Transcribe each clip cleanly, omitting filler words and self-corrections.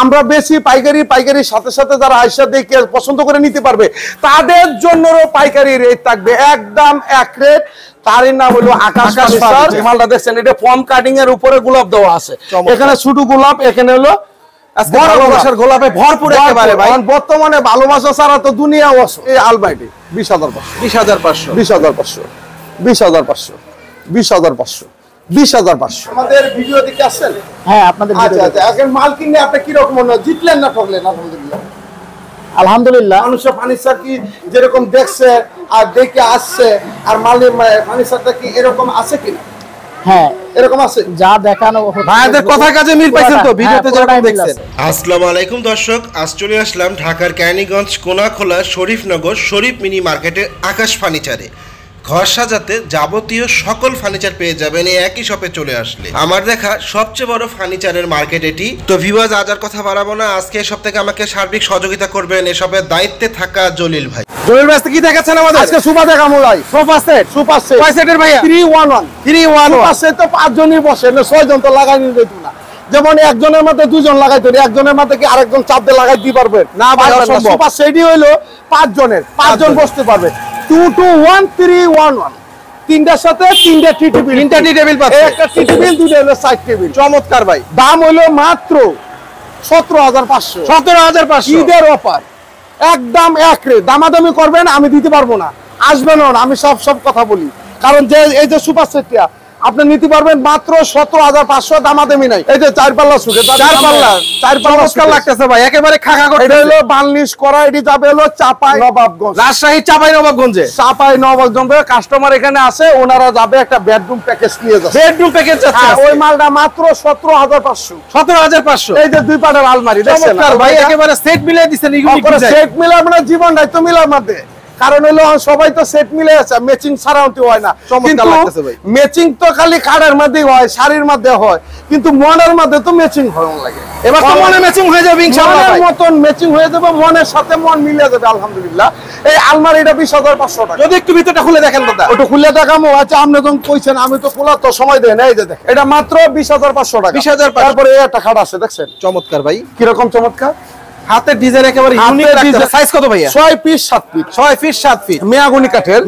আমরা বেশি পাইকারির সাথে সাথে যারা আয়সা দেখে পছন্দ করে নিতে পারবে তাদের জন্য পাইকারি রেট থাকবে একদম এক রেট। তারই নাম হলো আকাশ ফার্নিচার। মালটা দেখছেন এটা ফর্ম কাটিং এর উপরে গোলাপ দেওয়া আছে, এখানে ছোট গোলাপ, এখানে হলো ভালোবাসার গোলাপে ভরপুর একেবারে ভাই। বর্তমানে ভালোবাসা ছাড়া তো দুনিয়া আছে। এই আলমারিটি 20,500 আমাদের ভিডিও দেখে আসছেন? হ্যাঁ, আপনাদের আচ্ছা আচ্ছা, এখন মাল কিনে আপনি কি রকম মনে হয়, জিতলেন না ঠকলেন? আলহামদুলিল্লাহ আলহামদুলিল্লাহ। মানুষের ফার্নিচার কি যেরকম দেখছে আর দেখে আসছে, আর মালের ফার্নিচারটা কি এরকম আছে কিনা? হ্যাঁ, এরকম আছে যা দেখানো ভাইদের কথা কাজে মিল পাইছেন তো ভিডিওতে যেরকম দেখছেন। আসসালামু আলাইকুম দর্শক, আজ চলে আসলাম ঢাকার ক্যানিগঞ্জ কোনাখোলা শরীফনগর শরীফ মিনি মার্কেটের আকাশ ফার্নিচারে। ঘর সাজাতে যাবতীয় সকল ফার্নিচার পেয়ে যাবেন এই একই শপে চলে আসলে। আমার দেখা সবচেয়ে বড় ফার্নিচারের মার্কেট এটি। তো ভিউয়ার্স, আজ আর কথা বাড়াবো না, আজকে এই সব থেকে আমাকে সার্বিক সহযোগিতা করবেন এসবের দায়িত্বে থাকা জলিল ভাই। জলিল ভাই কি দেখাচ্ছেন আমাদের? আজকে সোফা দেখাবো ভাই। সোফা সেট কয় সেটের ভাইয়া? 311 সোফা সেট তো 5 জনই বসে না, 6 জন তো লাগাই নিতে না। যেমন একজনের মধ্যে 2 জন লাগাইতে, একজনের মধ্যে কি আরেকজন চাপ দিয়ে লাগাই দিতে পারবে না? সোফা সেটই হইলো 5 জনের, 5 জন বসতে পারবে। 221 তিনটার সাথে তিনটা টি টেবিল পাচ্ছে, একটা টি টেবিল, দুটো হলো সাইড টেবিল। চমৎকার ভাই। দাম হলো মাত্র 17,500 ঈদের অফার, একদম এক রেট। দামাদামি করবেন, আমি দিতে পারবো না, আসবেন না, আমি সব কথা বলি। কারণ যে এই যে সুপার সেটটা আপনি নিতে পারবেন মাত্র 17,500, দামাদামি নাই। এই যে 4 পাল্লা সুটে, 4 পাল্লা লাগতেছে ভাই, একেবারে খাখা করে। এটা হলো বার্নিশ করা, এটি যাবে হলো চাপাই নবাবগঞ্জ, রাজশাহী চাপাই নবাবগঞ্জে। কাস্টমার এখানে আছে, ওনারা যাবে একটা বেডরুম প্যাকেজ নিয়ে যাচ্ছে। বেডরুম প্যাকেজ যাচ্ছে, ওই মালটা মাত্র 17,500। এই যে 2 পাটের আলমারি দেখছেন ভাই, একেবারে সেট মিলিয়ে দিচ্ছেন। সেট মিলা মানে জীবন দায়িত্ব মিলার মধ্যে, কারণ হলো সবাই তো সেট মিলে আছে, ম্যাচিং ছাড়াও হয় না। ম্যাচিং তো খালি কার্ডের মধ্যে হয়, শাড়ির মধ্যে হয়, কিন্তু মনের মধ্যে তো ম্যাচিং হয় লাগে। এবার তো মনে ম্যাচিং হয়ে যাবে ইনশাআল্লাহ, মতন ম্যাচিং হয়ে যাবে, মনের সাথে মন মিলে যাবে আলহামদুলিল্লাহ। এই আলমারিটা 20,500 টাকা। যদি একটু ভিতরটা খুলে দেখেন দাদা, ওটা খুলে দেখামো। আচ্ছা, আপনি যখন কইছেন আমি তো খোলা তো সময় দেন। এই যে দেখেন, এটা মাত্র 20,500 টাকা। 20,500। তারপরে এই একটা খাট আছে দেখছেন, চমৎকার ভাই। কি রকম চমৎকার, হাতের ডিজাইন একেবারে ইউনিক লাগছে। সাইজ কত ভাইয়া? 6 ফিট 7 ফিট মেয়াগুনি কাঠের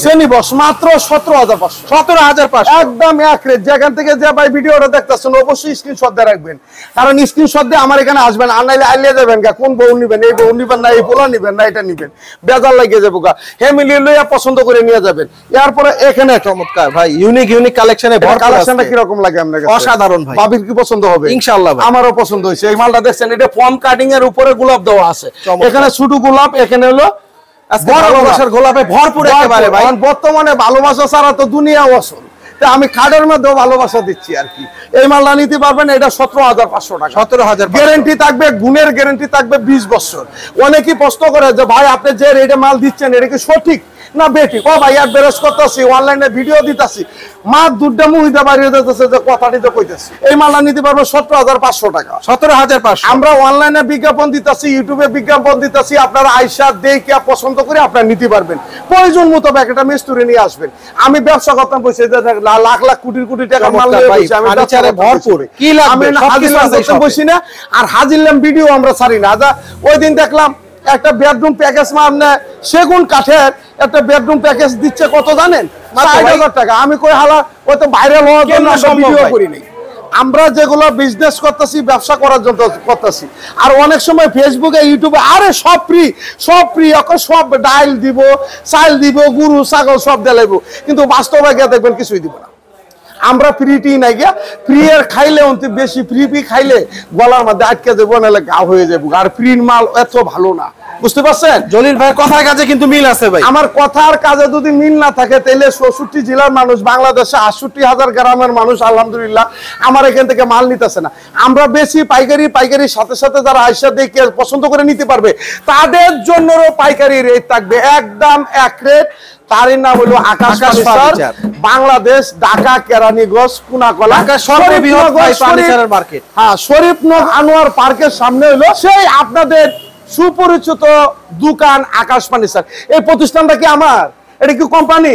শ্রেণী বস, মাত্র 17,500 একদম এক রেট। যেখান থেকে যে ভাই ভিডিওটা দেখতেছেন অবশ্যই স্ক্রিনশট দিয়ে রাখবেন, কারণ স্ক্রিনশট দিয়ে আমার এখানে আসবেন, আর নাইলে আইলে যাবেন গা, কোন বউ নিবেন, এই বউ নিবেন না, এই পোলা নিবেন না, এটা নিবেন, বেজার লাগিয়ে যাবো গা। ফ্যামিলি লইয়া পছন্দ করে নিয়ে যাবেন। এরপরে এখানে চমৎকার ভাই ইউনিক কালেকশনে ভর। কালেকশনটা কি রকম লাগে আপনার কাছে? অসাধারণ ভাই। ভাবির কি পছন্দ হবে? ইনশাআল্লাহ আমারও পছন্দ হয়েছে। এই মালটা দেখছেন, এটা ফর্ম কাটিং এর উপরে গোলাপ দেওয়া আছে, এখানে ছোট গোলাপ, এখানে হলো ভালোবাসার গোলাপে ভরপুর একেবারে ভাই। বর্তমানে ভালোবাসা ছাড়া তো দুনিয়া অচল, আমি খাটের মধ্যেও ভালোবাসা দিচ্ছি আর কি। এই মালটা নিতে পারবেন, এটা 17,500 টাকা। 17,000 গ্যারান্টি থাকবে, গুণের গ্যারান্টি থাকবে 20 বছর। অনেকেই প্রশ্ন করে যে ভাই আপনি যে রেটে মাল দিচ্ছেন এটা কি সঠিক না বেঠিক? ও ভাই আর বেরোজ করতেছি, অনলাইনে ভিডিও দিতেছি, মা দুধটা মুহিটা বাড়িয়ে দিতেছে যে কথাটি তো কইতেছি। এই মালটা নিতে পারবো 17,500 টাকা। 17,500। আমরা অনলাইনে বিজ্ঞাপন দিতেছি, ইউটিউবে বিজ্ঞাপন দিতেছি, আপনারা আইসা দেখে পছন্দ করে আপনারা নিতে পারবেন। প্রয়োজন মতো একটা মিস্ত্রি নিয়ে আসবেন। আমি ব্যবসা করতাম বসে লাখ লাখ কোটি টাকা মাল নিয়ে বসে, আমি ফার্নিচারে ভরপুর কি লাভ, আমি হাজির বসি না, আর হাজিরলাম ভিডিও আমরা ছাড়ি না। ওই দিন দেখলাম একটা বেডরুম প্যাকেজ মানে সেগুন কাঠের একটা বেডরুম প্যাকেজ দিচ্ছে কত জানেন? 60,000 টাকা। আমি কই হালা ওই তো ভাইরাল হওয়ার জন্য ভিডিও করি নাই। আমরা যেগুলো বিজনেস করতেছি, ব্যবসা করার জন্য করতেছি, আর অনেক সময় ফেসবুকে ইউটিউবে আরে সব ফ্রি সব ডাইল দিব, চাল দিব, গরু ছাগল সব দেলাইব, কিন্তু বাস্তবে গিয়ে দেখবেন কিছুই দিব না। আমরা ফ্রিটি নাই গিয়া, ফ্রি এর খাইলে অন্তি বেশি ফ্রি খাইলে গলার মধ্যে আটকে যাবো, নাহলে গা হয়ে যাবো। আর ফ্রির মাল এত ভালো না, বুঝতে পারছেন? জলিল ভাই কথার কাজে কিন্তু মিল আছে ভাই। আমার কথার কাজে যদি মিল না থাকে তাহলে 64 জেলার মানুষ, বাংলাদেশে 68,000 গ্রামের মানুষ আলহামদুলিল্লাহ আমার এখান থেকে মাল নিতেছে না। আমরা বেশি পাইকারির সাথে সাথে যারা আয়সা দেখে পছন্দ করে নিতে পারবে তাদের জন্য পাইকারি রেট থাকবে একদম এক রেট। তারই নাম হলো আকাশ ফার্নিচার, বাংলাদেশ, ঢাকা কেরানীগঞ্জ কোনাকলা সর্ববৃহৎ ফার্নিচারের মার্কেট। হ্যাঁ, শরীফনগর আনোয়ার পার্কের সামনে হলো সেই আপনাদের সুপরিচিত দোকান আকাশ ফার্নিচার। এই প্রতিষ্ঠানটা কি আমার? এটা কি কোম্পানি?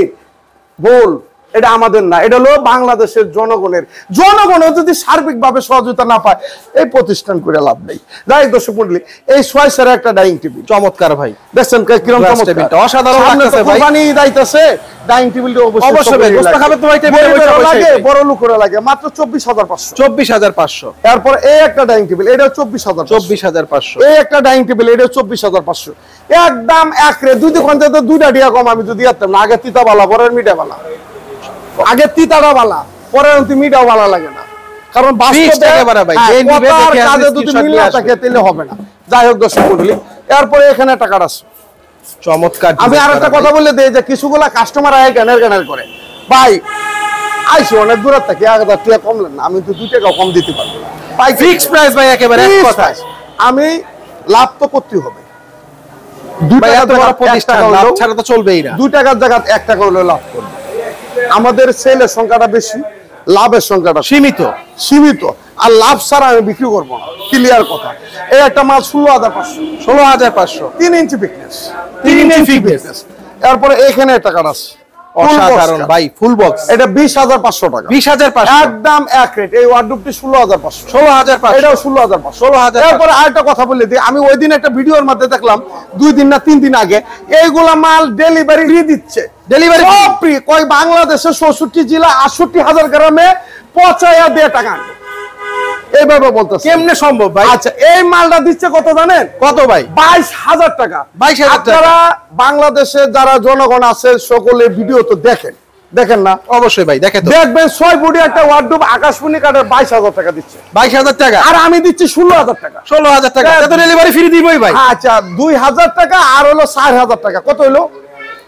ভুল, এটা আমাদের না, এটা হলো বাংলাদেশের জনগণের। জনগণও যদি সার্বিকভাবে সহযোগিতা না পায় এই প্রতিষ্ঠান করে লাভ নেই। যাই দর্শক মণ্ডলী, এই 6 সেরা একটা ডাইনিং টেবিল চমৎকার ভাই, দেখছেন কিরকম চমৎকার, অসাধারণ লাগতেছে ভাই। কোরবানি দাইতেছে, ডাইনিং টেবিলটা অবশ্যই ভাই, গোশত খাবে তো ভাই টেবিলে বসে লাগে, বড় লোক করে লাগে, মাত্র 24,500। 24,500। তারপর এই একটা ডাইনিং টেবিল, এটাও 24,500। এই একটা ডাইনিং টেবিল, এটাও 24,500। একদম একরে দুই দোকান থেকে দুইটা টিয়া কম আমি যদি দিতাম না। আগে তিতা বালা, পরে মিঠা বালা। আগে তিতাটা বালা, পরে মিঠা বালা লাগে না, কারণ কাজে যদি মিল না থাকে তাহলে হবে না। যাই হোক দর্শক মণ্ডলী, এরপরে এখানে একটা কার্ড আছে চমৎকার। আমি আর একটা কথা বলে দিই যে কিছুগুলা কাস্টমার আয় গানের করে, ভাই আইসি অনেক দূর থেকে 1,000 টাকা কমলেন না, আমি তো 2 টাকা কম দিতে পারবো না ভাই, ফিক্স প্রাইস ভাই, একেবারে এক কথা। আমি লাভ তো করতে হবে, 2 টাকা তো বড় প্রতিষ্ঠান, লাভ ছাড়া তো চলবেই না। 2 টাকার জায়গায় 1 টাকা হলে লাভ করব। আমাদের সেলের সংখ্যাটা বেশি, লাভের সংখ্যাটা সীমিত, আর লাভ ছাড়া আমি বিক্রি করবো না, ক্লিয়ার কথা। এই একটা মাল 16,500 3 ইঞ্চি ফিটনেস, 3 ইঞ্চি ফিটনেস। এরপরে এখানে একটা কার্ড আছে অসাধারণ ভাই, ফুল বক্স, এটা 20,500 টাকা, 20,500 একদম এক রেট। এই ওয়ার্ডরোবটি 16,500, 16,500, এটাও 16,500, 16,000। এরপরে আরেকটা কথা বলে দিই, আমি ওই দিন একটা ভিডিওর মধ্যে দেখলাম 2 দিন না 3 দিন আগে, এইগুলা মাল ডেলিভারি ফ্রি দিচ্ছে, ডেলিভারি ফ্রি। কয় বাংলাদেশের 64 জেলা 68,000 গ্রামে পৌঁছায়া দিয়ে টাকা আনবে। এইভাবে বলতেছে, কেমনে সম্ভব ভাই? আচ্ছা, এই মালটা দিচ্ছে কত জানেন? কত ভাই? 22,000 টাকা। 22,000 টাকা। আপনারা বাংলাদেশে যারা জনগণ আছে সকলে ভিডিও তো দেখেন না? অবশ্যই ভাই, দেখেন তো, দেখবেন 6 ফুটি একটা ওয়ার্ডরোব আকাশমণি কাঠের 22,000 টাকা দিচ্ছে, 22,000 টাকা, আর আমি দিচ্ছি 16,000 টাকা। 16,000 টাকা, এটা তো ডেলিভারি ফ্রি দিবই ভাই। আচ্ছা, 2,000 টাকা আর হলো 4,000 টাকা, কত হলো?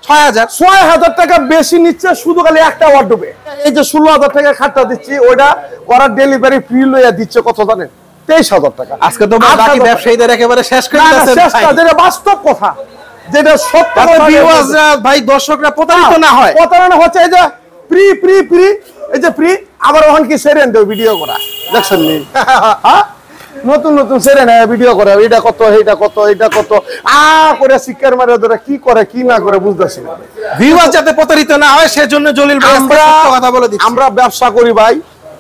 6,000 টাকা বেশি নিচ্ছে শুধু খালি একটা ওয়ার্ডরোবে। এই যে 16,000 টাকা খাটটা দিচ্ছি, ওইটা ওরা ডেলিভারি ফ্রি লইয়া দিচ্ছে কত জানেন? 23,000 টাকা। আজকে তো বাকি ব্যবসায়ীদের একেবারে শেষ করে দিয়েছেন ভাই। যেটা বাস্তব কথা, যেটা সত্য ভাই, দর্শকরা প্রতারিত না হয়। প্রতারণা হচ্ছে এই যে ফ্রি, এই যে ফ্রি, আবার ওখান কি সেরেন দেও ভিডিও করা, দেখছেন নি? নতুন সেরেন ভিডিও করে, এটা কত, এটা কত, এটা কত, করে শিক্ষার মারে ধরে কি করে কি না করে বুঝতেছি না। ভিউয়ার যাতে প্রতারিত না হয় সেজন্য জলিল ভাই কথা বলে দিচ্ছি। আমরা ব্যবসা করি ভাই,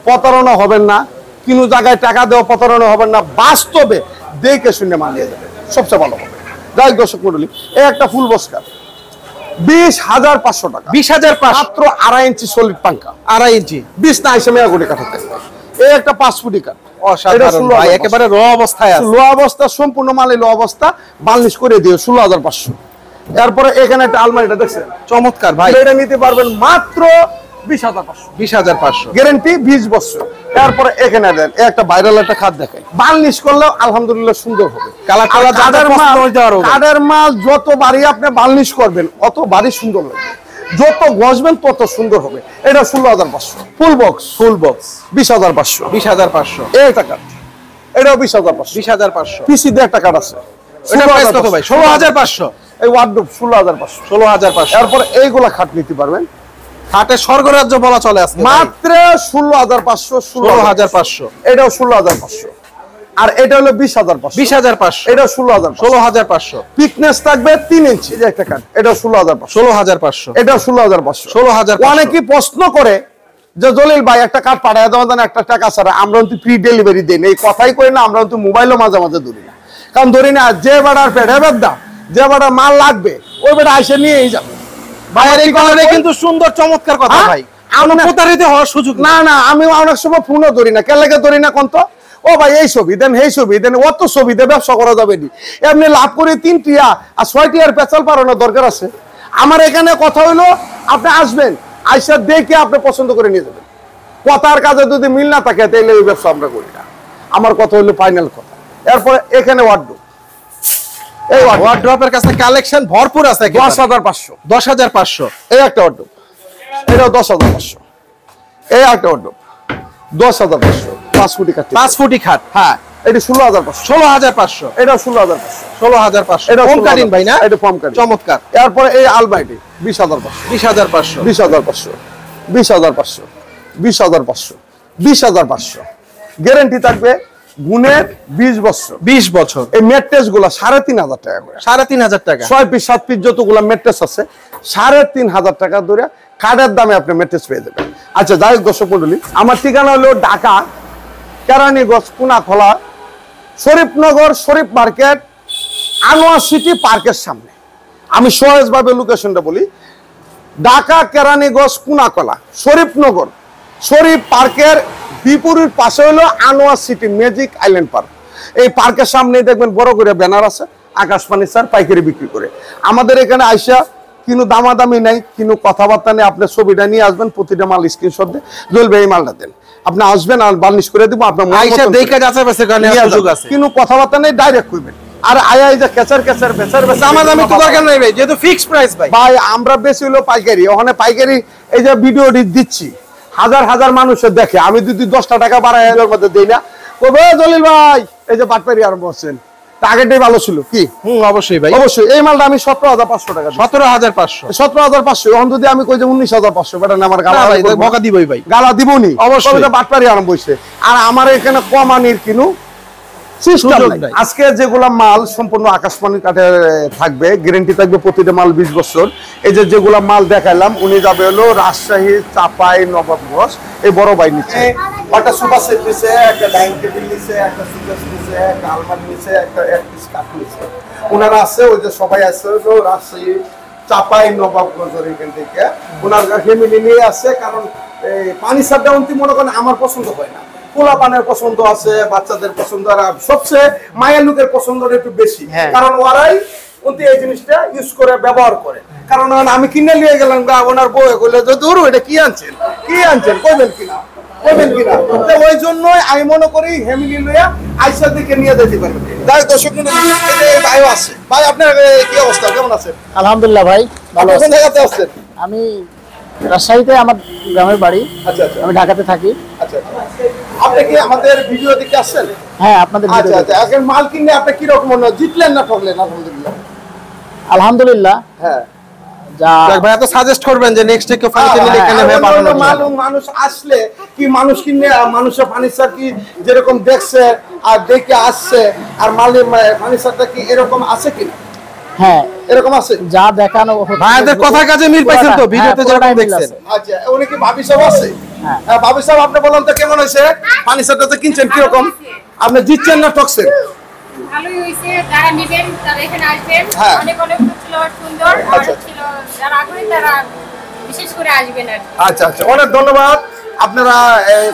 প্রতারণা হবেন না, কোনো জায়গায় টাকা দেওয়া প্রতারণা হবেন না, বাস্তবে দেখে শুনে মানিয়ে যাবে, সবচেয়ে ভালো হবে। যাই দর্শক মণ্ডলী, এই একটা ফুল বস্কার 20,500 টাকা, 20,500, মাত্র 2.5 ইঞ্চি সলিড পাঙ্কা, 2.5 ইঞ্চি 20 না 80 মেগা কোটি কাঠাতে। এই একটা 5 ফুটি কাঠ, অসাধারণ ভাই, একেবারে র অবস্থায় আছে, লো অবস্থা, সম্পূর্ণ মালে লো অবস্থা, বার্নিশ করে দিও 16,500। এরপরে এখানে একটা আলমারিটা দেখছেন চমৎকার ভাই, এটা নিতে পারবেন মাত্র 20,500, 20,500, গ্যারান্টি 20 বছর। তারপরে এখানে দেন একটা ভাইরাল একটা খাট দেখেন, বার্নিশ করলেও আলহামদুলিল্লাহ সুন্দর হবে। কাঠের মাল যত বাড়ি আপনি বার্নিশ করবেন অত বাড়ি সুন্দর লাগবে, যত ঘষবেন তত সুন্দর হবে। এটা 16,500, ফুল বক্স 20,500, 20,500। এই টাকা এটাও 20,500, 20,500। পিসি দিয়ে একটা কাঠ আছে, এটা প্রাইস কত ভাই? 16,500। এই ওয়ার্ডরোব 16,500, 16,500। এরপর এইগুলা খাট নিতে পারবেন, খাটে স্বর্গরাজ্য বলা চলে আজকে, মাত্র 16,500, 16,500। এটাও 16,500, আর এটা হলো 20,500, 20,500। এটাও 16,500, 16,500। পিকনেস থাকবে 3 ইঞ্চি, এই যে একটা কাঠ, এটাও 16,500, 16,500, এটাও 16,500, 16,500। অনেকেই প্রশ্ন করে যে জলিল ভাই একটা কাঠ পাঠায় দেওয়া দেন একটা টাকা ছাড়া, আমরা কিন্তু ফ্রি ডেলিভারি দেন, এই কথাই কই না, আমরা কিন্তু মোবাইলও মাঝে মাঝে ধরি না, কারণ ধরি না যে বেড়ার পেটে বেদা, যে বেড়ার মাল লাগবে ওই বেড়া এসে নিয়েই যাবে। ভাইয়ের এই কথাটা কিন্তু সুন্দর চমৎকার কথা ভাই, আমরা প্রতারিত হওয়ার সুযোগ না, আমি অনেক সময় ফোনও ধরি না, কেন লাগে ধরি না কোন তো, ও ভাই এই ছবি দেন, এই ছবি দেন, অত ছবি দিয়ে ব্যবসা করা যাবে নি, এমনি লাভ করে 3 টিয়া আর 6 টিয়ার পেঁচাল পারানোর দরকার আছে। আমার এখানে কথা হইলো আপনি আসবেন, আইসা দেখে আপনি পছন্দ করে নিয়ে যাবেন, কথার কাজে যদি মিল না থাকে তাহলে ওই ব্যবসা আমরা করি না, আমার কথা হইলো ফাইনাল কথা। এরপরে এখানে ওয়ার্ডরোব, এই ওয়ার্ডরোবের কাছে কালেকশন ভরপুর আছে, 10,500, 10,500। এই একটা ওয়ার্ডরোব, এটাও 10,500, এই একটা ওয়ার্ডরোব 10,500, 5 ফুটি কাঠ, 5 ফুটি খাট, হ্যাঁ এটি 16,500, 16,500, এটাও 16,500, 16,500। এটা কম কাটিং ভাই না, এটা কম কাটিং, চমৎকার। এরপরে এই আলমারিটি 20,500, 20,500, 20,500, 20,500, 20,500, 20,500, গ্যারান্টি থাকবে গুণের 20 বছর, 20 বছর। এই ম্যাট্রেস গুলা 3,500 টাকা করে, 3,500 টাকা, 6 পিস 7 পিস যতগুলা ম্যাট্রেস আছে 3,500 টাকা ধরে কার্ডের দামে আপনি ম্যাট্রেস পেয়ে যাবেন। আচ্ছা যাই হোক দর্শক মন্ডলী, আমার ঠিকানা হলো ঢাকা কেরানীগঞ্জ কোনাখোলা শরীফনগর শরীফ মার্কেট আনোয়ার সিটি পার্কের সামনে। আমি সহজভাবে লোকেশনটা বলি, ঢাকা কেরানীগঞ্জ কোনাখোলা শরীফনগর শরীফ পার্কের বিপরীত পাশে হলো Anwar city magic island park. এই পার্কের সামনে দেখবেন বড় করে ব্যানার আছে, আকাশ ফার্নিচার পাইকারি বিক্রি করে। আমাদের এখানে আইসা কিন্তু দামাদামি নাই, কিন্তু কথাবার্তা নেই। আপনি ছবিটা নিয়ে আসবেন, প্রতিটা মাল স্ক্রিনশট দিয়ে জ্বলবে এই মালটা দেন, আপনি আসবেন আর বার্নিশ করে দিব। আপনার কিন্তু কথাবার্তা নেই, ডাইরেক্ট করবেন। আর আয়া এই যে কেচার আমার দামি তো দরকার নাই ভাই, যেহেতু ফিক্সড প্রাইস ভাই। ভাই আমরা বেশি হলো পাইকারি, ওখানে পাইকারি এই যে ভিডিও দিচ্ছি হাজার হাজার মানুষের দেখে, আমি যদি 10টা টাকা বাড়াই এর মধ্যে দিই না, কবে জলিল ভাই এই যে বাটপারি আরম্ভ করছেন, আগেরটাই ভালো ছিল কি? অবশ্যই ভাই, অবশ্যই। এই মালটা আমি 17,500 টাকা, 17,500 এখন যদি আমি কই যে 19,500 বেটা আমার গালা বকা দিবই ভাই, গালা দিবনি অবশ্যই, বাটপারি আরম্ভ হইছে। আর আমার এখানে কমানির কিনু সিস্টেম নাই। আজকে যেগুলা মাল সম্পূর্ণ আকাশমণি কাঠে থাকবে, গ্যারান্টি থাকবে প্রতিটা মাল 20 বছর। এই যে যেগুলা মাল দেখাইলাম, উনি যাবে হলো রাজশাহী, চাপাই, নবাবগঞ্জ। এই বড় ভাই নিচ্ছে একটা সোফা সেট নিছে, একটা ডাইনিং টেবিল নিছে, একটা সুকেস নিছে, একটা আলমারি নিছে, একটা এক পিস কাঠ নিছে। ওনারা আছে, ওই যে সবাই আছে হলো রাজশাহী, চাপাই, নবাবগঞ্জের এখান থেকে ওনার ফ্যামিলি নিয়ে আসছে। কারণ এই পানি সারটা অন্তিম মনে করেন আমার পছন্দ হয় না, পোলা পানের পছন্দ আছে, বাচ্চাদের পছন্দ, আর সবচেয়ে মায়ের লোকের পছন্দটা একটু বেশি, কারণ ওরাই এই জিনিসটা ইউজ করে ব্যবহার করে। কারণ আমি কিনে নিয়ে গেলাম, ওনার বউ বলে দূর এটা কি আনছেন কইবেন কিনা ওই জন্যই আমি মনে করি ফ্যামিলি লইয়া আইসা দিকে নিয়ে যেতে পারবেন। যাই দর্শক ভাই আছে, ভাই আপনার কি অবস্থা, কেমন আছেন? আলহামদুলিল্লাহ ভাই ভালো আছি। কোন জায়গাতে আছেন? আমি রাজশাহীতে, আমার গ্রামের বাড়ি। আচ্ছা, আমি ঢাকাতে থাকি। আচ্ছা, আপনি কি আমাদের ভিডিও দেখে আসছেন? হ্যাঁ, আপনাদের আচ্ছা আচ্ছা, এখন মাল কিনে আপনি কি রকম মনে হয়, জিতলেন না ঠকলেন? আলহামদুলিল্লাহ। হ্যাঁ, ভাই এত সাজেস্ট করবেন যে নেক্সট থেকে ফার্নিচার নিলে এখানে ভাই পাঠানো মানুষ আসলে কি, মানুষ কিনে মানুষের ফার্নিচার কি যেরকম দেখছে আর দেখে আসছে, আর মালের ফার্নিচারটা কি এরকম আছে কিনা? হ্যাঁ, এরকম আছে, যা দেখানো ভাইদের কথার কাছে মিল পাইছেন তো ভিডিওতে যেটা দেখছেন? আচ্ছা, উনি কি ভাবি সাহেব আছে? হ্যাঁ, ভাবি সাহেব আপনি বলেন তো কেমন হয়েছে ফার্নিচারটা? তো কিনছেন কি রকম, আপনি জিতছেন না ঠকছেন? ভালোই হইছে, যারা নেবেন তারা এখানে আসবেন। হ্যাঁ। অনেক ছিল সুন্দর, আর ছিল যারা আগ্রহী তারা বিশেষ করে আসবেন আর কি। আচ্ছা আচ্ছা, অনেক ধন্যবাদ। আপনারা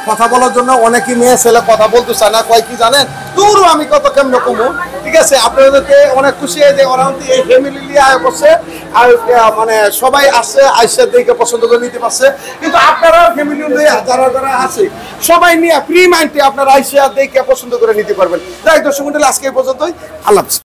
কথা বলার জন্য, অনেকেই মেয়ে ছেলে কথা বলতে চায় না, কয় কি জানেন, দূর আমি কত কেমন কমু। ঠিক আছে, আপনাদেরকে অনেক খুশি যে ওরা এই ফ্যামিলি নিয়ে আয় করছে, আর মানে সবাই আসছে, আইসা দেখে পছন্দ করে নিতে পারছে। কিন্তু আপনারা ফ্যামিলি নিয়ে যারা যারা আছে সবাই নিয়ে ফ্রি মাইন্ডে আপনারা আইসা দেখে পছন্দ করে নিতে পারবেন। তাই দর্শক মন্ডলী, আজকে এই পর্যন্তই, আল্লাহ হাফেজ।